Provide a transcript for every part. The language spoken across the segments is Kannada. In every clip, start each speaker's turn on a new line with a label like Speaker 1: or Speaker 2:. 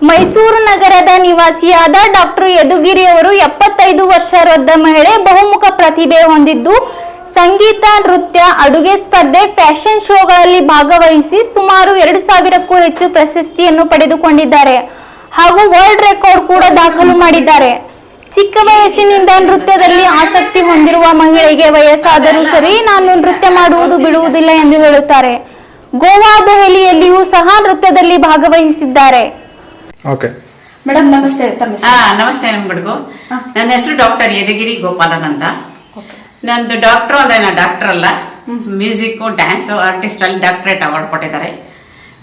Speaker 1: ಮೈಸೂರು ನಗರದ ನಿವಾಸಿಯಾದ ಡಾಕ್ಟರ್ ಯದುಗಿರಿ ಅವರು 75 ವರ್ಷದ ಮಹಿಳೆ, ಬಹುಮುಖ ಪ್ರತಿಭೆ ಹೊಂದಿದ್ದು ಸಂಗೀತ, ನೃತ್ಯ, ಅಡುಗೆ ಸ್ಪರ್ಧೆ, ಫ್ಯಾಷನ್ ಶೋಗಳಲ್ಲಿ ಭಾಗವಹಿಸಿ ಸುಮಾರು 2000ಕ್ಕೂ ಹೆಚ್ಚು ಪ್ರಶಸ್ತಿಯನ್ನು ಪಡೆದುಕೊಂಡಿದ್ದಾರೆ ಹಾಗೂ ವರ್ಲ್ಡ್ ರೆಕಾರ್ಡ್ ಕೂಡ ದಾಖಲು ಮಾಡಿದ್ದಾರೆ. ಚಿಕ್ಕ ವಯಸ್ಸಿನಿಂದ ನೃತ್ಯದಲ್ಲಿ ಆಸಕ್ತಿ ಹೊಂದಿರುವ ಮಹಿಳೆಗೆ ವಯಸ್ಸಾದರೂ ಸರಿ ನಾನು ನೃತ್ಯ ಮಾಡುವುದು ಬಿಡುವುದಿಲ್ಲ ಎಂದು ಹೇಳುತ್ತಾರೆ. ಗೋವಾ, ದೆಹಲಿಯಲ್ಲಿಯೂ ಸಹ ನೃತ್ಯದಲ್ಲಿ ಭಾಗವಹಿಸಿದ್ದಾರೆ.
Speaker 2: ಓಕೆ
Speaker 3: ಮೇಡಮ್ ನಮಸ್ತೆ.
Speaker 4: ನಮಸ್ತೆ ನಮ್ಗಡ್ಗು. ನನ್ನ ಹೆಸರು ಡಾಕ್ಟರ್ ಯದುಗಿರಿ ಗೋಪಾಲನ್ ಅಂತ. ನಂದು ಡಾಕ್ಟರ್ ಅಂದ್ರೆ ನಾನು ಡಾಕ್ಟರ್ ಅಲ್ಲ, ಮ್ಯೂಸಿಕ್, ಡ್ಯಾನ್ಸ್ ಆರ್ಟಿಸ್ಟ್ ಅಲ್ಲಿ ಡಾಕ್ಟರೇಟ್ ಅವಾರ್ಡ್ ಕೊಟ್ಟಿದ್ದಾರೆ.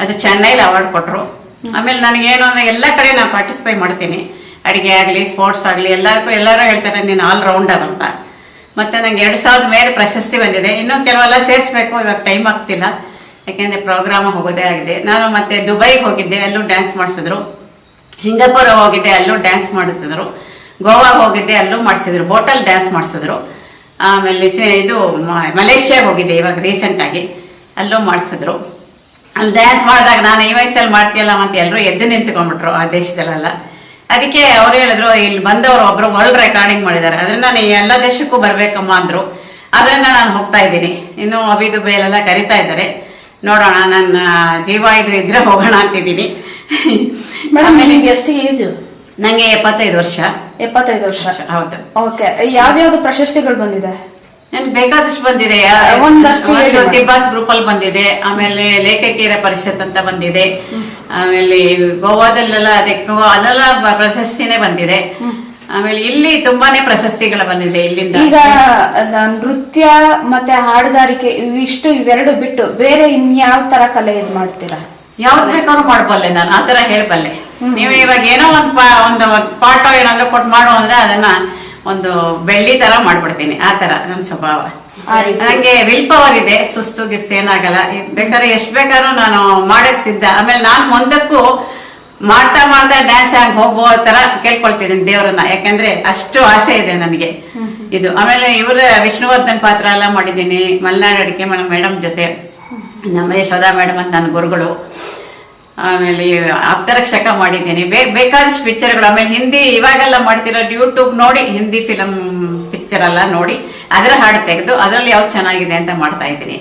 Speaker 4: ಅದು ಚೆನ್ನೈಲಿ ಅವಾರ್ಡ್ ಕೊಟ್ಟರು. ಆಮೇಲೆ ನನಗೇನು ಅಂದ್ರೆ ಎಲ್ಲ ಕಡೆ ನಾನು ಪಾರ್ಟಿಸಿಪೇಟ್ ಮಾಡ್ತೀನಿ. ಅಡಿಗೆ ಆಗಲಿ, ಸ್ಪೋರ್ಟ್ಸ್ ಆಗಲಿ, ಎಲ್ಲರೂ ಹೇಳ್ತಾರೆ ನೀನು ಆಲ್ ರೌಂಡರ್ ಅಂತ. ಮತ್ತೆ ನಂಗೆ 2000 ಮೇಲೆ ಪ್ರಶಸ್ತಿ ಬಂದಿದೆ. ಇನ್ನೂ ಕೆಲವೆಲ್ಲ ಸೇರಿಸ್ಬೇಕು, ಇವಾಗ ಟೈಮ್ ಆಗ್ತಿಲ್ಲ, ಯಾಕೆಂದ್ರೆ ಪ್ರೋಗ್ರಾಮ್ ಹೋಗೋದೇ ಆಗಿದೆ. ನಾನು ಮತ್ತೆ ದುಬೈಗೆ ಹೋಗಿದ್ದೆ, ಅಲ್ಲೂ ಡ್ಯಾನ್ಸ್ ಮಾಡಿಸಿದ್ರು. ಸಿಂಗಾಪುರ್ ಹೋಗಿದ್ದೆ, ಅಲ್ಲೂ ಡ್ಯಾನ್ಸ್ ಮಾಡಿಸಿದ್ರು. ಗೋವಾಗೆ ಹೋಗಿದ್ದೆ, ಅಲ್ಲೂ ಮಾಡಿಸಿದ್ರು, ಬೋಟಲ್ ಡ್ಯಾನ್ಸ್ ಮಾಡಿಸಿದ್ರು. ಆಮೇಲೆ ಇದು ಮಲೇಷ್ಯಾಗೆ ಹೋಗಿದ್ದೆ ಇವಾಗ ರೀಸೆಂಟ್ ಆಗಿ, ಅಲ್ಲೂ ಮಾಡಿಸಿದ್ರು. ಅಲ್ಲಿ ಡ್ಯಾನ್ಸ್ ಮಾಡಿದಾಗ ನಾನು ಈ ವಯಸ್ಸಲ್ಲಿ ಮಾಡ್ತೀಯಲ್ಲ ಮತ್ತೆ ಎಲ್ಲರೂ ಎದ್ದು ನಿಂತ್ಕೊಂಡ್ಬಿಟ್ರು ಆ ದೇಶದಲ್ಲೆಲ್ಲ. ಅದಕ್ಕೆ ಅವ್ರು ಹೇಳಿದ್ರು, ಇಲ್ಲಿ ಬಂದವರು ಒಬ್ರು ವರ್ಲ್ಡ್ ರೆಕಾರ್ಡಿಂಗ್ ಮಾಡಿದ್ದಾರೆ, ಅದರಿಂದ ನಾನು ಎಲ್ಲ ದೇಶಕ್ಕೂ ಬರ್ಬೇಕಮ್ಮ ಅಂದ್ರು. ಅದರಿಂದ ನಾನು ಹೋಗ್ತಾ ಇದ್ದೀನಿ. ಇನ್ನು ಅಬಿ ದುಬೈಲೆಲ್ಲ ಕರಿತಾ ಇದ್ದಾರೆ, ನೋಡೋಣ. ನನ್ನ ಜೀವ ಇದು ಇದ್ರೆ ಹೋಗೋಣ ಅಂತಿದ್ದೀನಿ.
Speaker 3: ನಿಮ್ಗೆ ಎಷ್ಟು ಏಜ್?
Speaker 4: ನಂಗೆ 75 ವರ್ಷ.
Speaker 3: 75 ವರ್ಷ,
Speaker 4: ಹೌದು.
Speaker 3: ಓಕೆ. ಯಾವ್ದಾವ್ದು ಪ್ರಶಸ್ತಿಗಳು ಬಂದಿದೆ?
Speaker 4: ನನ್ಗೆ ಬೇಕಾದಷ್ಟು ಬಂದಿದೆ.
Speaker 3: ಒಂದಷ್ಟು
Speaker 4: ತಿಬ್ಬಾಸ್ ಗ್ರೂಪ್ ಅಲ್ಲಿ ಬಂದಿದೆ, ಆಮೇಲೆ ಲೇಖಕಿಯರ ಪರಿಷತ್ ಅಂತ ಬಂದಿದೆ, ಆಮೇಲೆ ಗೋವಾದಲ್ಲೆಲ್ಲ ಅಲ್ಲೆಲ್ಲ ಪ್ರಶಸ್ತಿನೇ ಬಂದಿದೆ. ಆಮೇಲೆ ಇಲ್ಲಿ ತುಂಬಾನೇ ಪ್ರಶಸ್ತಿಗಳು ಬಂದಿದೆ ಇಲ್ಲಿಂದ.
Speaker 3: ಈಗ ನೃತ್ಯ ಮತ್ತೆ ಹಾಡುಗಾರಿಕೆ ಇವೆರಡು ಬಿಟ್ಟು ಬೇರೆ ಇನ್ಯಾವ ತರ ಕಲೆ ಇದು ಮಾಡ್ತೀರಾ?
Speaker 4: ಯಾವ್ದು ಬೇಕಾದ್ರೂ ಮಾಡ್ಬಲ್ಲೆ ನಾನು, ಆತರ ಹೇಳ್ಬಲ್ಲೆ. ನೀವು ಇವಾಗ ಏನೋ ಒಂದು ಪಾಠ ಏನಾದ್ರು ಕೊಟ್ಟು ಮಾಡು ಅಂದ್ರೆ ಅದನ್ನ ಒಂದು ಬೆಳ್ಳಿ ತರ ಮಾಡ್ಬಿಡ್ತೀನಿ. ಆ ತರ ನನ್ನ ಸ್ವಭಾವ. ನಂಗೆ ವಿಲ್ ಪವರ್ ಇದೆ, ಸುಸ್ತು ಗಿಸ್ತು ಏನಾಗಲ್ಲ. ಬೇಕಾದ್ರೆ ಎಷ್ಟು ಬೇಕಾದ್ರೂ ನಾನು ಮಾಡಕ್ ಸಿದ್ಧ. ಆಮೇಲೆ ನಾನು ಮುಂದಕ್ಕೂ ಮಾಡ್ತಾ ಡ್ಯಾನ್ಸ್ ಆಗಿ ಹೋಗೋ ತರ ಕೇಳ್ಕೊಳ್ತಿದ್ದೀನಿ ದೇವರನ್ನ, ಯಾಕಂದ್ರೆ ಅಷ್ಟು ಆಸೆ ಇದೆ ನನಗೆ ಇದು. ಆಮೇಲೆ ಇವ್ರ ವಿಷ್ಣುವರ್ಧನ್ ಪಾತ್ರ ಎಲ್ಲ ಮಾಡಿದ್ದೀನಿ, ಮಲ್ನಾಡ್ ಅಡಿಕೆ ಮೇಡಮ್ ಜೊತೆ, ನಮ್ಮ ಯಶೋದಾ ಮೇಡಮ್ ಅಂತ ನನ್ನ ಗುರುಗಳು. ಆಮೇಲೆ ಆಪ್ತರಕ್ಷಕ ಮಾಡಿದ್ದೀನಿ, ಬೇಕಾದಷ್ಟು ಪಿಕ್ಚರ್ಗಳು. ಆಮೇಲೆ ಹಿಂದಿ ಇವಾಗೆಲ್ಲ ಮಾಡ್ತಿರೋದು ಯೂಟ್ಯೂಬ್ ನೋಡಿ, ಹಿಂದಿ ಫಿಲಮ್ ಪಿಕ್ಚರ್ ಎಲ್ಲ ನೋಡಿ ಅದರ ಹಾಡು ತೆಗೆದು ಅದರಲ್ಲಿ ಯಾವ್ದು ಚೆನ್ನಾಗಿದೆ ಅಂತ ಮಾಡ್ತಾ ಇದ್ದೀನಿ.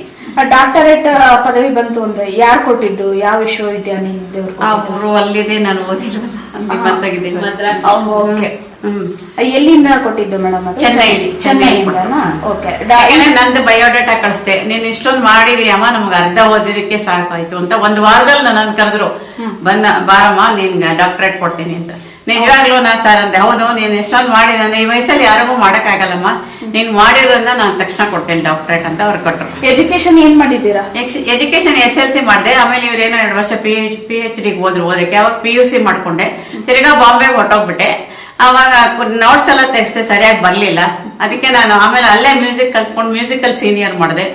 Speaker 3: ಡಾಕ್ಟರೇಟ್ ಪದವಿ ಬಂತು ಅಂದ್ರೆ ಯಾರು ಕೊಟ್ಟಿದ್ದು? ಯಾವ ವಿಶ್ವವಿದ್ಯಾನಿಲಯದವರು?
Speaker 4: ಅಲ್ಲಿದೆ, ನಾನು ಓದಿರೋದು
Speaker 3: ಎಲ್ಲಿಂದ ಕೊಟ್ಟಿದ್ದು ಮೇಡಮ್? ಚೆನ್ನೈಯಿಂದನಾ? ಓಕೆ.
Speaker 4: ನಂದು ಬಯೋಡೇಟಾ ಕಳಿಸ್ದೆ, ನೀನ್ ಇಷ್ಟೊಂದು ಮಾಡಿದ್ರಿ ಅಮ್ಮ, ನಮ್ಗೆ ಅರ್ಧ ಓದಿದಕ್ಕೆ ಸಾಕಾಯ್ತು ಅಂತ. ಒಂದು ವಾರದಲ್ಲಿ ನನ್ನ ಕರೆದ್ರು, ಬಾರಮ್ಮ ನಿನ್ಗೆ ಡಾಕ್ಟರೇಟ್ ಕೊಡ್ತೀನಿ ಅಂತ. ನಿಜವಾಗ್ಲೂ ನಾ ಸರ್ ಅಂದೆ, ಹೌದು ನೀನ್ ಎಷ್ಟೊಂದು ಮಾಡಿದ, ಈ ವಯಸ್ಸಲ್ಲಿ ಯಾರಿಗೂ ಮಾಡಕ್ಕಾಗಲ್ಲಮ್ಮ, ನೀನ್ ಮಾಡಿರೋದ್ರಿಂದ ನಾನು ತಕ್ಷಣ ಕೊಡ್ತೇನೆ ಡಾಕ್ಟರೇಟ್ ಅಂತ ಅವ್ರು ಕೊಟ್ಟರು.
Speaker 3: ಎಜುಕೇಶನ್ ಏನ್ ಮಾಡಿದ್ದೀರಾ?
Speaker 4: ಎಜುಕೇಶನ್ SLC ಮಾಡಿದೆ. ಆಮೇಲೆ ಇವ್ರೇನೋ 2 ವರ್ಷ PhD ಹೋದ್ರು ಓದಕ್ಕೆ. ಅವಾಗ PUC ಮಾಡ್ಕೊಂಡೆ, ತಿರ್ಗಾ ಬಾಂಬೆಗೆ ಹೊಟ್ಟೋಗ್ಬಿಟ್ಟೆ. ಅವಾಗ ನೋಟ್ಸ್ ಎಲ್ಲ ತೆಗ್ಸ್ದೆ, ಸರಿಯಾಗಿ ಬರ್ಲಿಲ್ಲ. ಅದಕ್ಕೆ ನಾನು ಆಮೇಲೆ ಅಲ್ಲೇ ಮ್ಯೂಸಿಕ್ ಕಲ್ತ್ಕೊಂಡು ಮ್ಯೂಸಿಕಲ್ ಸೀನಿಯರ್ ಮಾಡಿದೆ.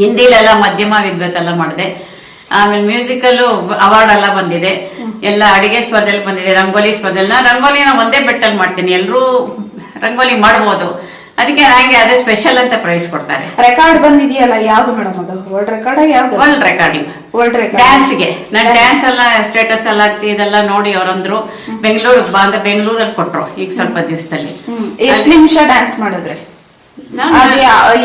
Speaker 4: ಹಿಂದಿಲೆಲ್ಲ ಮಧ್ಯಮ ವಿದ್ವತ್ತೆಲ್ಲ ಮಾಡಿದೆ. ಆಮೇಲೆ ಮ್ಯೂಸಿಕಲ್ಲು ಅವಾರ್ಡ್ ಎಲ್ಲ ಬಂದಿದೆ. ಎಲ್ಲ ಅಡಿಗೆ ಸ್ಪರ್ಧೆಯಲ್ಲಿ ಬಂದಿದೆ, ರಂಗೋಲಿ ಸ್ಪರ್ಧೆಯಲ್ಲಿ. ನಾನು ರಂಗೋಲಿನ ಒಂದೇ ಬೆಟ್ಟಲ್ಲಿ ಮಾಡ್ತೀನಿ, ಎಲ್ಲರೂ ರಂಗೋಲಿ ಮಾಡ್ಬೋದು. ಅದಕ್ಕೆ ನಂಗೆ ಅದೇ ಸ್ಪೆಷಲ್ ಅಂತ ಪ್ರೈಸ್ ಕೊಡ್ತಾರೆ.
Speaker 3: ರೆಕಾರ್ಡ್ ಬಂದಿದೆಯಲ್ಲ, ಯಾವ್ದು ಮೇಡಮ್ ಅದು? World record? ಯಾವ್ದು?
Speaker 4: World recording.
Speaker 3: ವರ್ಲ್ಡ್ ರೆಕಾರ್ಡ್
Speaker 4: ಡ್ಯಾನ್ಸ್ಗೆ ನಾನು ಡ್ಯಾನ್ಸ್ ಎಲ್ಲ ಸ್ಟೇಟಸ್ ಎಲ್ಲ ಇದೆಲ್ಲ ನೋಡಿ ಅವರಂದ್ರು ಬೆಂಗಳೂರಲ್ಲಿ ಕೊಟ್ರು ಈಗ ಸ್ವಲ್ಪ ದಿವಸದಲ್ಲಿ.
Speaker 3: ಎಷ್ಟು ನಿಮಿಷ ಡ್ಯಾನ್ಸ್ ಮಾಡಿದ್ರೆ?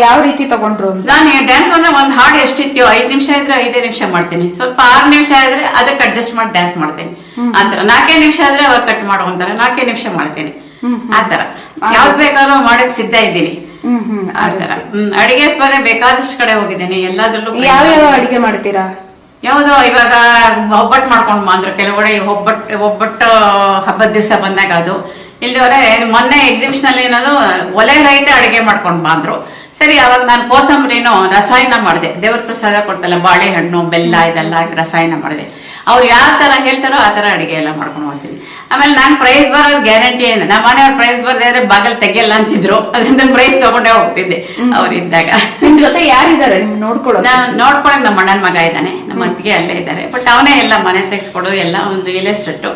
Speaker 3: ಯಾವ ರೀತಿ ತಗೊಂಡ್ರು?
Speaker 4: ನಾನು ಡ್ಯಾನ್ಸ್ ಅಂದ್ರೆ ಒಂದ್ ಹಾಡು ಎಷ್ಟಿತ್ಯೋ 5 ನಿಮಿಷ ಇದ್ರೆ 5 ನಿಮಿಷ ಮಾಡ್ತೀನಿ, ಸ್ವಲ್ಪ 6 ನಿಮಿಷ ಇದ್ರೆ ಅದಕ್ಕೆ ಅಡ್ಜಸ್ಟ್ ಮಾಡಿ ಡ್ಯಾನ್ಸ್ ಮಾಡ್ತೀನಿ. ಆತರ 4 ನಿಮಿಷ ಆದ್ರೆ ಅವಾಗ ಕಟ್ ಮಾಡುವಂತಾರೆ, 4 ನಿಮಿಷ ಮಾಡ್ತೀನಿ. ಆತರ ಯಾವ್ದು ಬೇಕಾದ್ರೂ ಮಾಡಕ್ ಸಿದ್ಧ ಇದ್ದೀನಿ. ಆತರ ಅಡಿಗೆ ಸ್ಪರ್ಧೆ ಬೇಕಾದಷ್ಟು ಕಡೆ ಹೋಗಿದ್ದೀನಿ, ಎಲ್ಲಾದ್ರಲ್ಲೂ.
Speaker 3: ಯಾವ ಅಡಿಗೆ ಮಾಡ್ತೀರಾ?
Speaker 4: ಯಾವ್ದು ಇವಾಗ ಒಬ್ಬಟ್ಟು ಮಾಡ್ಕೊಂಡು ಬಂದ್ರು ಕೆಲವಡೆ, ಒಬ್ಬಟ್ಟು ಹಬ್ಬದ ದಿವಸ ಬಂದಾಗ ಅದು. ಇಲ್ಲಿವರೆ ಮೊನ್ನೆ ಎಕ್ಸಿಬಿಷನ್ ಅಲ್ಲಿ ಏನದು ಒಲೆ ರಹಿತ ಅಡಿಗೆ ಮಾಡ್ಕೊಂಡು ಬಂದ್ರು. ಸರಿ, ಅವಾಗ ನಾನು ಕೋಸಂಬರಿನೂ ರಸಾಯನ ಮಾಡಿದೆ. ದೇವ್ರ ಪ್ರಸಾದ ಕೊಡ್ತಲ್ಲ, ಬಾಳೆಹಣ್ಣು ಬೆಲ್ಲ ಇದೆಲ್ಲ ಹಾಕಿ ರಸಾಯನ ಮಾಡಿದೆ. ಅವ್ರು ಯಾವ ತರ ಹೇಳ್ತಾರೋ ಆ ತರ ಅಡಿಗೆ ಎಲ್ಲ ಮಾಡ್ಕೊಂಡು ಹೋಗ್ತೀನಿ. ಆಮೇಲೆ ನಾನು ಪ್ರೈಸ್ ಬರೋದು ಗ್ಯಾರಂಟಿ ಏನು, ನಮ್ಮ ಮನೆಯವ್ರು ಪ್ರೈಸ್ ಬರದೇ ಇದ್ರೆ ಬಾಗಲ್ ತೆಗಿಯಲ್ಲ ಅಂತಿದ್ರು, ಅದರಿಂದ ಪ್ರೈಸ್ ತಗೊಂಡೇ ಹೋಗ್ತಿದ್ದೆ ಅವ್ರಿದ್ದಾಗ.
Speaker 3: ನಿಮ್ ಜೊತೆ ಯಾರಿದ್ದಾರೆ ನೋಡ್ಕೊಳಕ್?
Speaker 4: ನಮ್ಮ ಅಣ್ಣನ ಮಗ ಇದ್ದಾನೆ, ನಮ್ಮ ಅತ್ತಿಗೆ ಅಲ್ಲೇ ಇದ್ದಾರೆ. ಬಟ್ ಅವನೇ ಎಲ್ಲ ಮನೆ ತೆಗ್ಸ್ಕೊಡು, ಎಲ್ಲ ಒಂದು ರಿಯಲ್ ಎಸ್ಟೇಟ್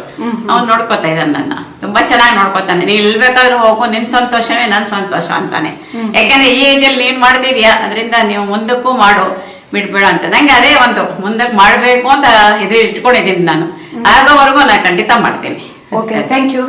Speaker 4: ಅವ್ನು ನೋಡ್ಕೊತಾ ಇದ್ದಾನೆ. ನನ್ನ ತುಂಬಾ ಚೆನ್ನಾಗಿ ನೋಡ್ಕೊತಾನೆ. ನೀನ್ ಎಲ್ ಬೇಕಾದ್ರೂ ಹೋಗು, ನಿನ್ ಸಂತೋಷವೇ ನನ್ ಸಂತೋಷ ಅಂತಾನೆ. ಯಾಕಂದ್ರೆ ಈ ಏಜ್ ಅಲ್ಲಿ ನೀನ್ ಮಾಡ್ತಿದ್ಯಾ, ಅದರಿಂದ ನೀವು ಮುಂದಕ್ಕೂ ಮಾಡು, ಬಿಡ್ಬೇಡ ಅಂತ. ನಂಗೆ ಅದೇ ಒಂದು ಮುಂದಕ್ಕೆ ಮಾಡ್ಬೇಕು ಅಂತ ಇದು ಇಟ್ಕೊಂಡಿದ್ದೀನಿ ನಾನು. ಆಗೋವರೆಗೂ ನಾನು ಖಂಡಿತ ಮಾಡ್ತೀನಿ.
Speaker 3: Okay, thank you.